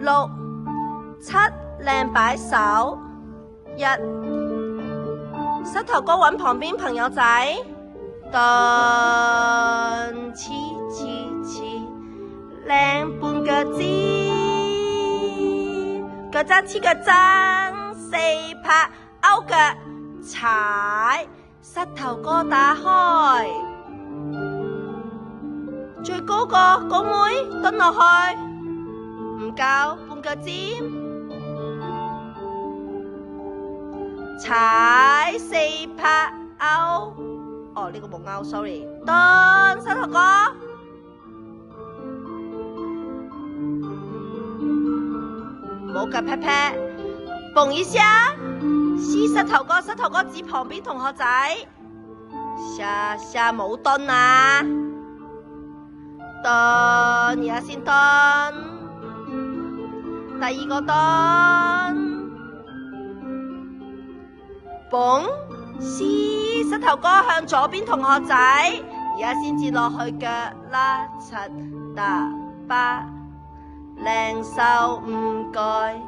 6、7靚擺手。1，膝頭哥揾旁邊朋友仔，頓黐黐黐，靚半腳趾，腳踭黐腳踭，4拍勾腳踩，膝頭哥打開，最高個高妹蹲落去，唔夠半腳尖。踩4拍勾，哦呢個冇勾 ，sorry。蹲膝頭哥，冇腳劈劈，蹦一下，吸膝頭哥，膝頭哥指旁邊同學仔，下冇蹲啊，蹲而家先蹲，第二個蹲。蹦，吸膝頭哥向左邊同學仔，而家先至落去腳啦，7、8，靚手唔該。